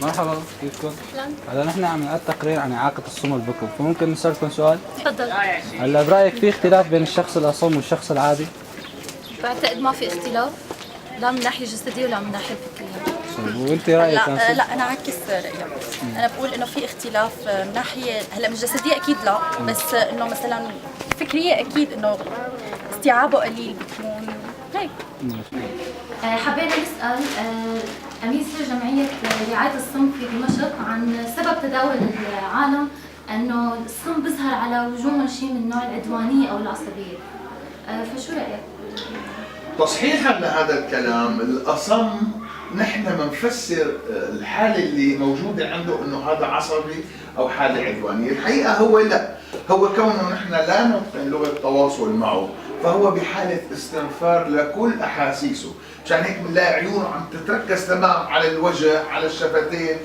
مرحبا، كيفكم؟ هلا نحن عم نقدم تقرير عن إعاقة الصم والبكم، فممكن نسألكم سؤال؟ تفضل. هلا برأيك في اختلاف بين الشخص الأصم والشخص العادي؟ بعتقد ما في اختلاف، لا من ناحية جسدية ولا من ناحية فكرية. وانت رأيك لا لا، انا عكس رايك. انا بقول انه في اختلاف من ناحيه، هلا من جسديه اكيد لا، بس انه مثلا فكريه اكيد انه استيعابه قليل بيكون هيك. حبينا نسأل أمين سر جمعية رعاية الصم في دمشق عن سبب تداول العالم أنه الصم بيظهر على وجوههم شيء من نوع العدوانية أو العصبية. فشو رأيك؟ تصحيحا لهذا الكلام، الأصم نحن بنفسر الحالة اللي موجودة عنده انه هذا عصبي او حالة عدوانية. الحقيقة هو لا، هو كونه نحن لا نتقن لغة تواصل معه فهو بحالة استنفار لكل احاسيسه، مشان هيك بنلاقي عيونه عم تتركز تمام على الوجه، على الشفتين،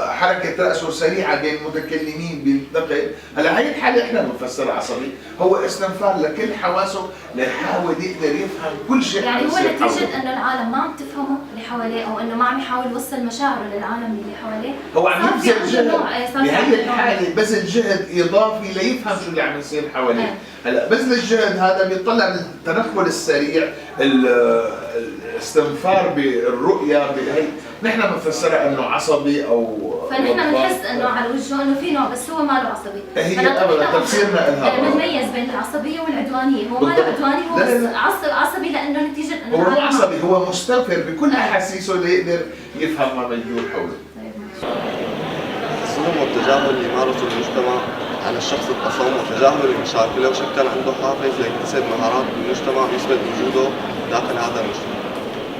حركة رأسه سريعة بين متكلمين بينتقل. هلا هي الحالة احنا بنفسرها عصبي، هو استنفار لكل حواسه ليحاول يقدر يفهم كل شيء. يعني هو نتيجة انه العالم ما عم تفهمه اللي حواليه او انه ما عم يحاول يوصل مشاعره للعالم اللي حواليه، هو عم يبذل جهد بهي الحالة، بذل جهد اضافي ليفهم شو اللي عم يصير حواليه. هلا بذل الجهد هذا بيطلع التنقل السريع، الاستنفار بالرؤية بهي نحن بنفسرها انه عصبي او فنحن بنحس انه على وجهه انه في نوع بس هو ما له عصبي. هي ابدا تفسيرنا لها بنميز بين العصبيه والعدوانيه، هو ما له عدواني، هو عصبي لانه نتيجه انه هو مو عصبي، هو مستنفر بكل احاسيسه ليقدر يفهم ما بيدور حوله. الظلم والتجاهل اللي يمارسه المجتمع على الشخص الأصم وتجاهل مشاكله شكل عنده حافز ليكتسب مهارات بالمجتمع يثبت وجوده داخل هذا المجتمع.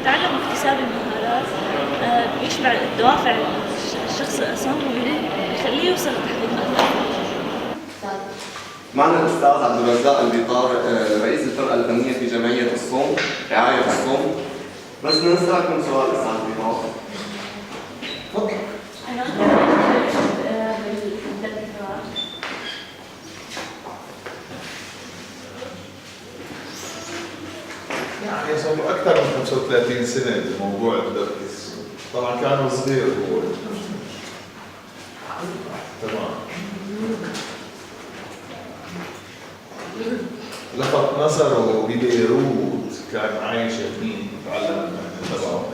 تعلم اكتساب المهارات بيشبع الدوافع الشخص الأصم وبيخليه يوصل لتحقيق أهدافه. معنا الأستاذ عبد الرزاق البيطار، رئيس الفرقة الفنية في جمعية الصوم رعاية الصوم. بس نسألكم سؤال أستاذ بيطار. تفضل. يعني صار له أكثر من 35 سنة بموضوع الدرس، طبعا كان صغير هو. تمام. لفت نظره ببيروت، كان عايش هنيك تعلم تبعه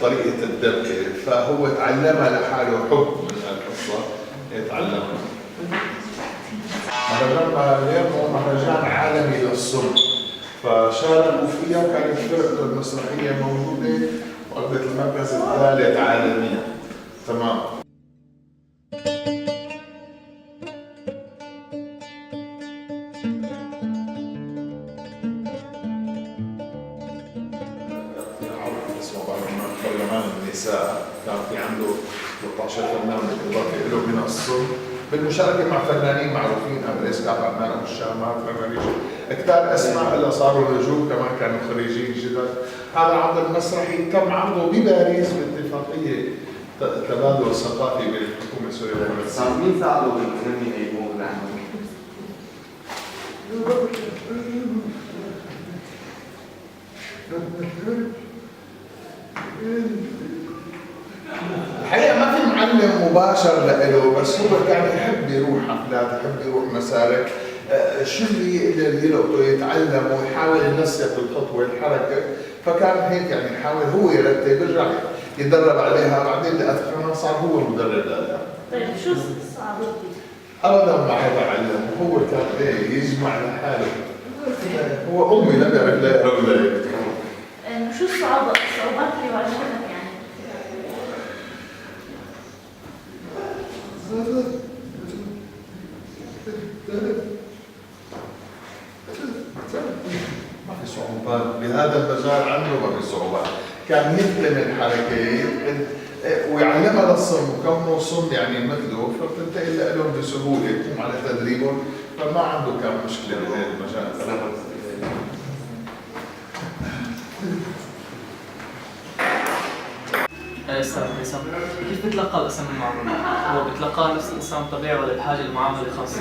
طريقة الدبكة، فهو تعلمها لحاله، حب من هالقصة تعلمها. لما اليوم مهرجان عالمي للصم، فشاركوا فيها وكانت فرقة المسرحية موجودة وأخذت المركز الثالث عالميا. تمام. اسمه برلمان النساء، كان في عنده 13 فنان بالإضافة له من الصم، بالمشاركة مع فنانين معروفين، أبو الإسقاط، عدنان أبو الشامات، فنانين كتار أسماء اللي صاروا نجوم كمان كانوا خريجين جدد. هذا العرض المسرحي تم عرضه بباريس باتفاقية تبادل ثقافي بين الحكومة السورية والفرنسية. مين ساعده بالمنمي هي الموضوع عنه؟ الحقيقة ما في معلم مباشر له، بس هو كان يحب يروح حفلات، يحب يروح مسارك، شو اللي يقدر يلقطه يتعلم ويحاول ينسق الخطوة الحركة، فكان هيك يعني يحاول هو يرتب يرجع يتدرب عليها، بعدين لأتقنها صار هو المدرب لها. طيب شو الصعوبات؟ أبدا ما حيتعلم، هو كان ايه يجمع لحاله. هو أمي لم يعرف لا يقرأ ولا يكتب. شو الصعوبات اللي واجهتك يعني؟ ما في صعوبات بهذا المجال، عنده ما في صعوبات، كان يتقن الحركة ويعلمها للصم، وكونه صم يعني مثله فبتنتقل لهم بسهولة، يقوم على تدريبهم، فما عنده كان مشكلة بهذا المجال. استاذ هيثم، كيف بتلقى الاسم المعروف؟ هو بتلقاه نفس الانسان طبيعي ولا بحاجه لمعامله خاصه؟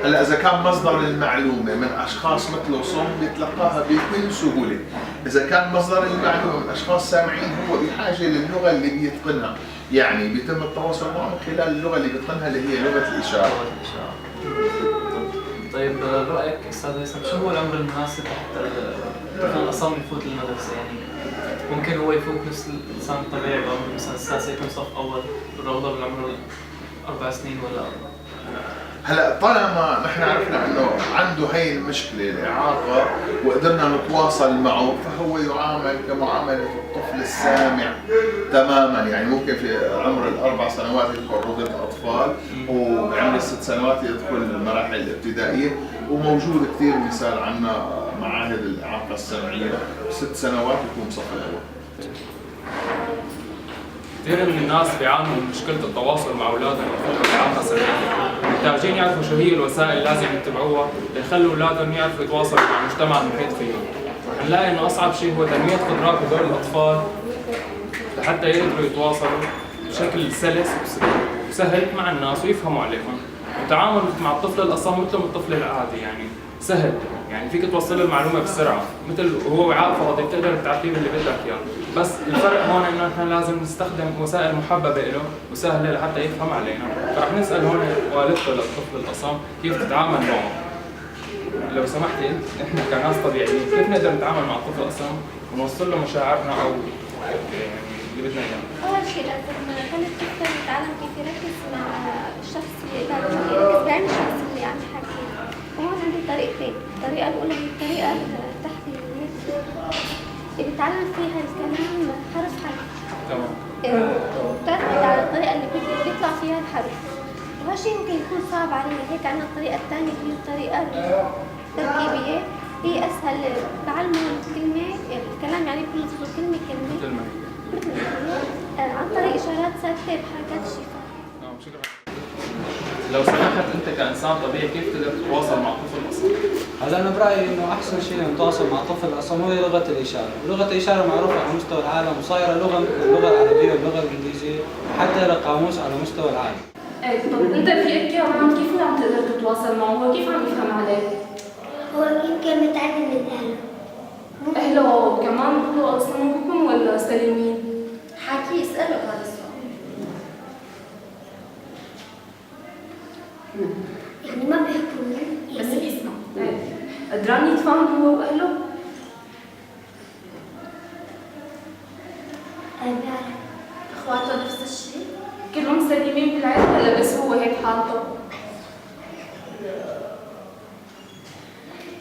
هلا اذا كان مصدر المعلومه من اشخاص مثله صم بيتلقاها بكل سهوله، اذا كان مصدر المعلومه من اشخاص سامعين هو بحاجه للغه اللي بيتقنها، يعني بيتم التواصل معه من خلال اللغه اللي بيتقنها اللي هي لغه الاشاره. طيب برأيك أستاذ هيثم شو هو العمر المناسب حتى الطفل الأصم يفوت المدرسة؟ يعني ممكن هو يفوت نفس الإنسان الطبيعي بعمر مثلا السادسة يكون صف أول بالرغبة بالعمر 4 سنين ولا هلا طالما نحن عرفنا انه عنده هي المشكله الاعاقه وقدرنا نتواصل معه فهو يعامل كمعامله الطفل السامع تماما، يعني ممكن في عمر الاربع سنوات يدخل روضه اطفال وبعمر الست سنوات يدخل المراحل الابتدائيه، وموجود كثير مثال عنا معاهد الاعاقه السمعيه 6 سنوات يكون صف الاول. كثير من الناس بيعانوا من مشكلة التواصل مع أولادهم بإعاقة سمعية، محتاجين يعرفوا شو هي الوسائل اللي لازم يتبعوها ليخلوا أولادهم يعرفوا يتواصلوا مع المجتمع المحيط فيهم. حنلاقي إنه أصعب شيء هو تنمية قدرات هدول الأطفال لحتى يقدروا يتواصلوا بشكل سلس وسهل مع الناس ويفهموا عليهم. التعامل مع الطفل الأصم مثل الطفل العادي، يعني سهل، يعني فيك توصل له المعلومة بسرعة، مثل وهو وعاء فاضي بتقدر تعطيه اللي بدك إياه، بس الفرق هون إنه نحن لازم نستخدم وسائل محببة له وسهلة لحتى يفهم علينا، فرح نسأل هون والدته للطفل الأصم كيف تتعامل معه. لو سمحتي نحن كناس طبيعيين كيف نقدر نتعامل مع الطفل الأصم ونوصل له مشاعرنا أو يعني اللي بدنا إياه؟ أول شيء لازم نخلي الطفل يتعلم كيف يركز مع الشخص اللي قدامه، يركز بعين الشخص اللي عم يحكي. وهون عندي طريقتين، الطريقة الأولى هي الطريقة التحفيزية اللي بيتعلم فيها الكلام حرف حرف. تمام. وبتعتمد على الطريقة اللي بيطلع فيها الحرف. وهالشيء ممكن يكون صعب عليه، هيك عندنا الطريقة الثانية هي الطريقة التركيبية، هي أسهل، بعلمه الكلمة الكلام يعني بنلفظه كلمة كلمة عن طريق إشارات ثابتة بحركات الشفاه. نعم شكرا. لو سمحت انت كانسان طبيعي كيف تقدر تتواصل مع طفل اصم؟ هلا انا برايي انه احسن شيء نتواصل مع طفل اصم هو لغه الاشاره، ولغه الاشاره معروفه على مستوى العالم وصايره لغه مثل اللغه العربيه واللغه الانجليزيه حتى لقاموس على مستوى العالم. طب انت في احكي عن كيف عم تقدر تتواصل معه؟ هو كيف عم يفهم عليك؟ هو يمكن متعلم من أهله. اهله كمان بيقولوا اصلا بكم ولا سليمين؟ حكي اسأله هذا السؤال. يعني ما بيحكوا بس بيسمع. قدران يتفاهم هو واهله؟ بيعرف. اخواته نفس الشيء؟ كلهم سليمين بالعيلة ولا بس هو هيك حالته؟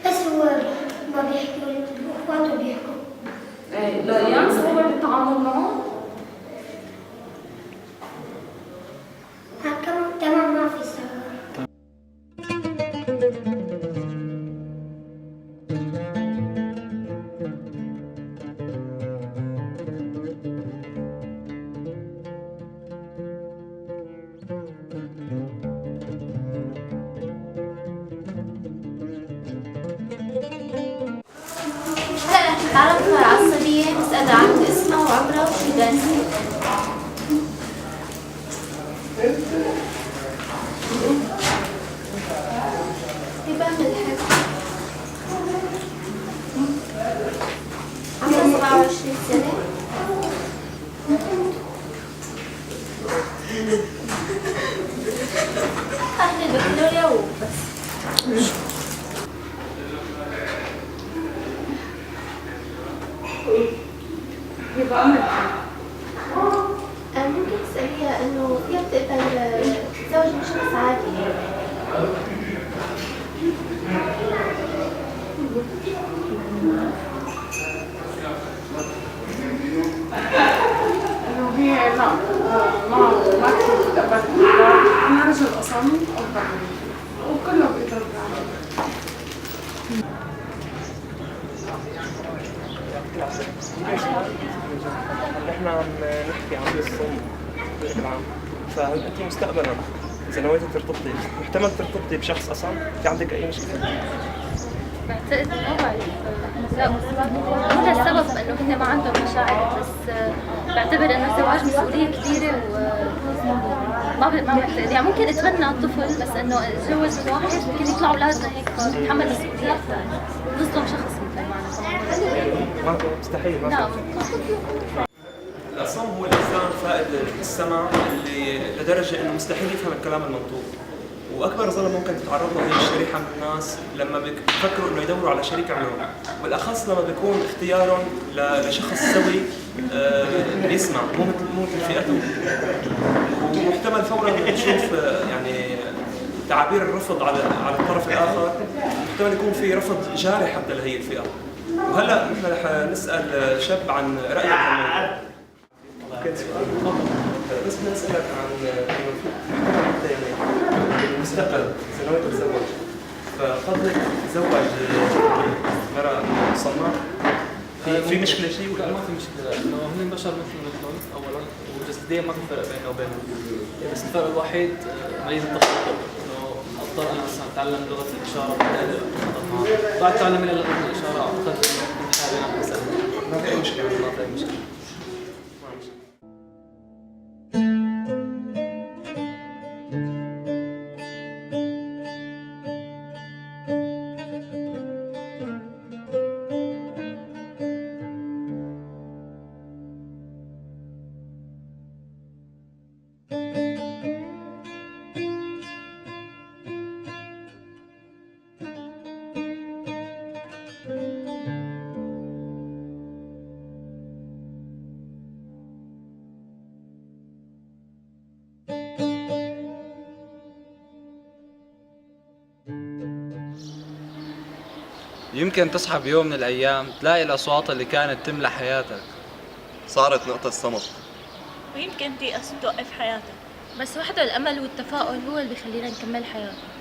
بس هو ما بيحكوا، اخواته بيحكوا. ليان صعوبة بالتعامل معه؟ تمام ما في صعوبة. هلا رح نتعرف على الصبية، نسألها عن اسمها وعمرها وشو دارسة. هبة ملحق عمرها 27 سنة. أهل بكالوريا وبس. ممكن تسأليها إنه هي بتقدر تتزوج من شخص عادي. إنه هي لا ما كثير بتقبل، أنا رجل أصم أكبر مني وكله بيقدر يعمل. نحن عم نحكي عن الصم بشكل عام، فأنت مستقبلا إذا نويتي ترتبطي محتمل ترتبطي بشخص أصم، في عندك أي مشكلة؟ بعتقد ما بعرف هذا السبب انه هن ما عندهم مشاعر، بس بعتبر انه الزواج مسؤولية كبيرة ما يعني ممكن اتبنى الطفل بس انه اتجوز واحد ممكن يطلعوا اولادنا هيك يتحمل مسؤولية اكثر. نظلم شخص مثل ما مستحيل ما لا. الأصم هو الإنسان فائد السمع اللي لدرجة إنه مستحيل يفهم الكلام المنطوق، وأكبر ظلم ممكن تتعرض له هي الشريحة من الناس لما بيفكروا إنه يدوروا على شريك عمرهم، بالأخص لما بيكون اختيارهم لشخص سوي بيسمع مو مثل فئته، ومحتمل فورا نشوف يعني تعابير الرفض على الطرف الآخر، محتمل يكون في رفض جاري حتى لهي الفئة. وهلا نحن رح نسأل شاب عن رأيه بالموضوع. كان سؤال بس بدنا نسألك عن انت يعني بالمستقبل اذا ناوي تتزوج فقدرك تتزوج مرأة صماء في مشكلة شيء ولا ما في مشكلة، انه هن بشر مثلهم اولا وجسديا ما في فرق بيننا وبينهم، بس الفرق الوحيد ميزة التخاطب، انه افضل انا مثلا اتعلم لغة الاشارة بعد تعلم لغة الاشارة اعتقد انه كنت حابب انا اسأل. ما في أي مشكلة. ما في أي مشكلة. يمكن تصحى بيوم من الأيام تلاقي الأصوات اللي كانت تملى حياتك صارت نقطة صمت، ويمكن تيأس توقف حياتك، بس وحده الامل والتفاؤل هو اللي بيخلينا نكمل حياتنا.